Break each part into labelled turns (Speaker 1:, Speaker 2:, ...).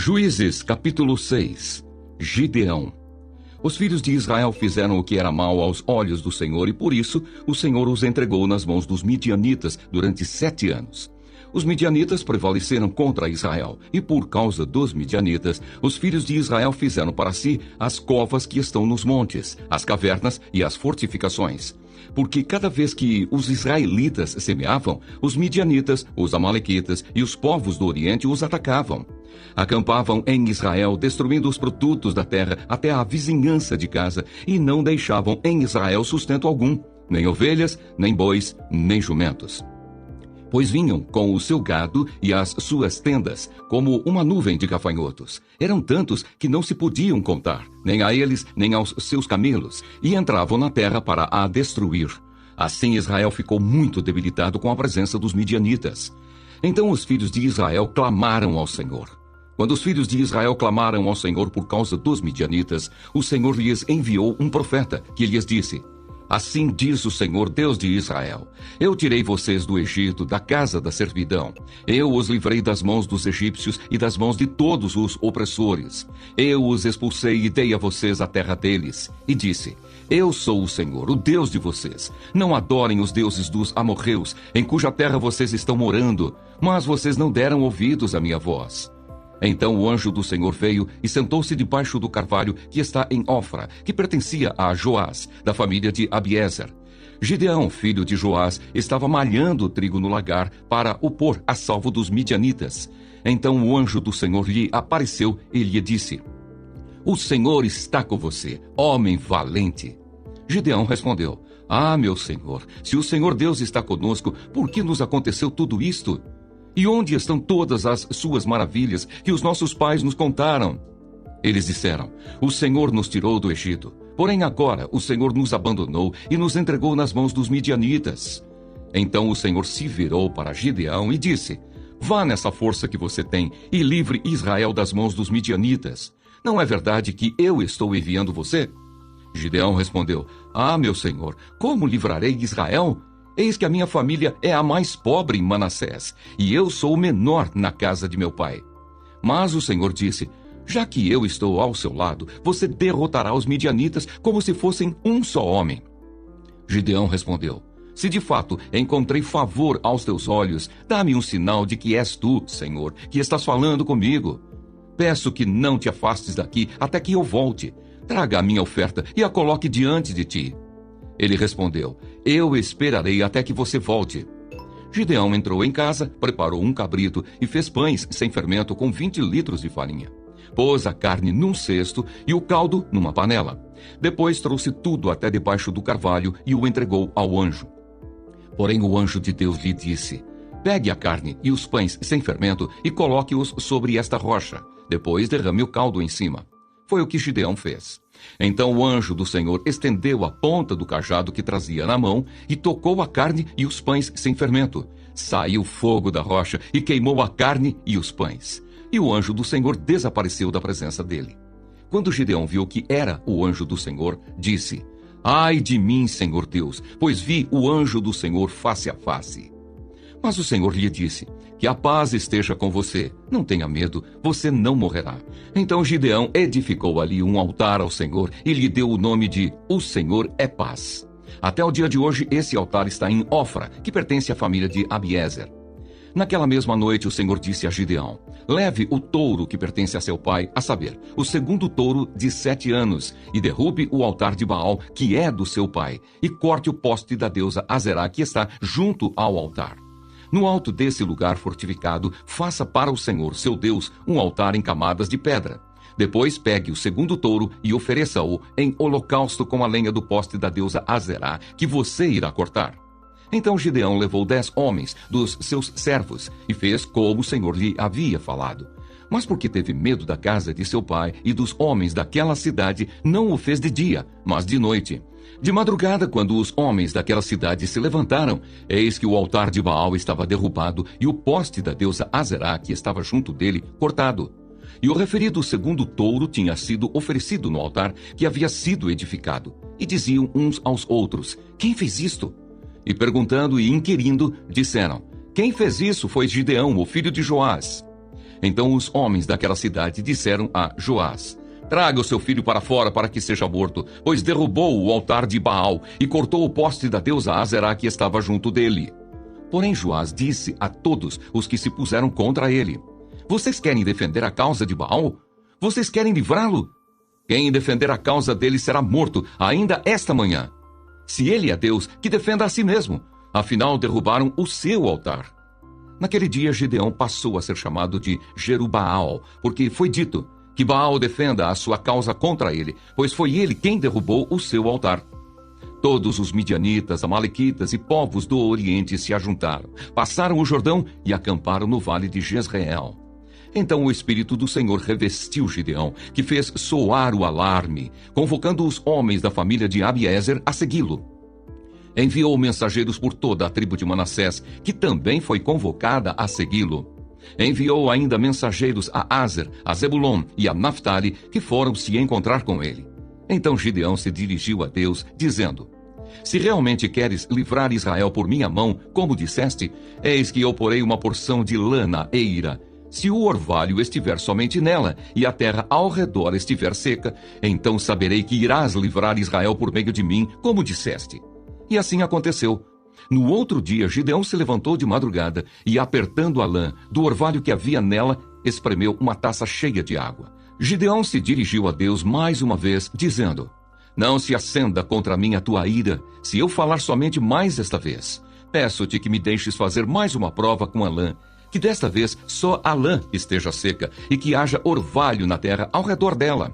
Speaker 1: Juízes, capítulo 6. Gideão. Os filhos de Israel fizeram o que era mal aos olhos do Senhor, e por isso o Senhor os entregou nas mãos dos midianitas durante 7 anos. Os midianitas prevaleceram contra Israel, e por causa dos midianitas, os filhos de Israel fizeram para si as covas que estão nos montes, as cavernas e as fortificações. Porque cada vez que os israelitas semeavam, os midianitas, os amalequitas e os povos do Oriente os atacavam. Acampavam em Israel, destruindo os produtos da terra até a vizinhança de casa, e não deixavam em Israel sustento algum, nem ovelhas, nem bois, nem jumentos. Pois vinham com o seu gado e as suas tendas, como uma nuvem de gafanhotos. Eram tantos que não se podiam contar, nem a eles, nem aos seus camelos, e entravam na terra para a destruir. Assim Israel ficou muito debilitado com a presença dos midianitas. Então os filhos de Israel clamaram ao Senhor. Quando os filhos de Israel clamaram ao Senhor por causa dos midianitas, o Senhor lhes enviou um profeta, que lhes disse: Assim diz o Senhor, Deus de Israel: Eu tirei vocês do Egito, da casa da servidão. Eu os livrei das mãos dos egípcios e das mãos de todos os opressores. Eu os expulsei e dei a vocês a terra deles. E disse: Eu sou o Senhor, o Deus de vocês. Não adorem os deuses dos amorreus, em cuja terra vocês estão morando. Mas vocês não deram ouvidos à minha voz. Então o anjo do Senhor veio e sentou-se debaixo do carvalho que está em Ofra, que pertencia a Joás, da família de Abiezer. Gideão, filho de Joás, estava malhando o trigo no lagar para o pôr a salvo dos midianitas. Então o anjo do Senhor lhe apareceu e lhe disse: O Senhor está com você, homem valente. Gideão respondeu: Ah, meu Senhor, se o Senhor Deus está conosco, por que nos aconteceu tudo isto? E onde estão todas as suas maravilhas que os nossos pais nos contaram? Eles disseram: O Senhor nos tirou do Egito. Porém agora o Senhor nos abandonou e nos entregou nas mãos dos midianitas. Então o Senhor se virou para Gideão e disse: Vá nessa força que você tem e livre Israel das mãos dos midianitas. Não é verdade que eu estou enviando você? Gideão respondeu: Ah, meu Senhor, como livrarei Israel? Eis que a minha família é a mais pobre em Manassés, e eu sou o menor na casa de meu pai. Mas o Senhor disse: Já que eu estou ao seu lado, você derrotará os midianitas como se fossem um só homem. Gideão respondeu: Se de fato encontrei favor aos teus olhos, dá-me um sinal de que és tu, Senhor, que estás falando comigo. Peço que não te afastes daqui até que eu volte. Traga a minha oferta e a coloque diante de ti. Ele respondeu: Eu esperarei até que você volte. Gideão entrou em casa, preparou um cabrito e fez pães sem fermento com 20 litros de farinha. Pôs a carne num cesto e o caldo numa panela. Depois trouxe tudo até debaixo do carvalho e o entregou ao anjo. Porém o anjo de Deus lhe disse: Pegue a carne e os pães sem fermento e coloque-os sobre esta rocha. Depois derrame o caldo em cima. Foi o que Gideão fez. Então o anjo do Senhor estendeu a ponta do cajado que trazia na mão e tocou a carne e os pães sem fermento. Saiu fogo da rocha e queimou a carne e os pães. E o anjo do Senhor desapareceu da presença dele. Quando Gideão viu que era o anjo do Senhor, disse: Ai de mim, Senhor Deus, pois vi o anjo do Senhor face a face. Mas o Senhor lhe disse: Que a paz esteja com você. Não tenha medo, você não morrerá. Então Gideão edificou ali um altar ao Senhor e lhe deu o nome de O Senhor é Paz. Até o dia de hoje, esse altar está em Ofra, que pertence à família de Abiezer. Naquela mesma noite, o Senhor disse a Gideão: Leve o touro que pertence a seu pai, a saber, o segundo touro de 7 anos, e derrube o altar de Baal, que é do seu pai, e corte o poste da deusa Azerá, que está junto ao altar. No alto desse lugar fortificado, faça para o Senhor, seu Deus, um altar em camadas de pedra. Depois pegue o segundo touro e ofereça-o em holocausto com a lenha do poste da deusa Azerá, que você irá cortar. Então Gideão levou 10 homens dos seus servos e fez como o Senhor lhe havia falado. Mas porque teve medo da casa de seu pai e dos homens daquela cidade, não o fez de dia, mas de noite. De madrugada, quando os homens daquela cidade se levantaram, eis que o altar de Baal estava derrubado e o poste da deusa Azerá, que estava junto dele, cortado. E o referido segundo touro tinha sido oferecido no altar que havia sido edificado. E diziam uns aos outros: Quem fez isto? E perguntando e inquirindo, disseram: Quem fez isso foi Gideão, o filho de Joás. Então os homens daquela cidade disseram a Joás: traga o seu filho para fora para que seja morto, pois derrubou o altar de Baal e cortou o poste da deusa Aserá que estava junto dele. Porém Joás disse a todos os que se puseram contra ele: vocês querem defender a causa de Baal? Vocês querem livrá-lo? Quem defender a causa dele será morto ainda esta manhã. Se ele é Deus, que defenda a si mesmo. Afinal, derrubaram o seu altar. Naquele dia, Gideão passou a ser chamado de Jerubaal, porque foi dito que Baal defenda a sua causa contra ele, pois foi ele quem derrubou o seu altar. Todos os midianitas, amalequitas e povos do Oriente se ajuntaram, passaram o Jordão e acamparam no vale de Jezreel. Então o Espírito do Senhor revestiu Gideão, que fez soar o alarme, convocando os homens da família de Abiezer a segui-lo. Enviou mensageiros por toda a tribo de Manassés, que também foi convocada a segui-lo. Enviou ainda mensageiros a Aser, a Zebulon e a Naphtali, que foram se encontrar com ele. Então Gideão se dirigiu a Deus, dizendo: se realmente queres livrar Israel por minha mão, como disseste, eis que eu porei uma porção de lã na eira. Se o orvalho estiver somente nela, e a terra ao redor estiver seca, então saberei que irás livrar Israel por meio de mim, como disseste. E assim aconteceu. No outro dia, Gideão se levantou de madrugada e, apertando a lã do orvalho que havia nela, espremeu uma taça cheia de água. Gideão se dirigiu a Deus mais uma vez, dizendo: não se acenda contra mim a tua ira, se eu falar somente mais esta vez. Peço-te que me deixes fazer mais uma prova com a lã, que desta vez só a lã esteja seca e que haja orvalho na terra ao redor dela.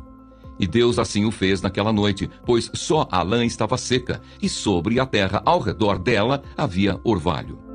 Speaker 1: E Deus assim o fez naquela noite, pois só a lã estava seca, e sobre a terra ao redor dela havia orvalho.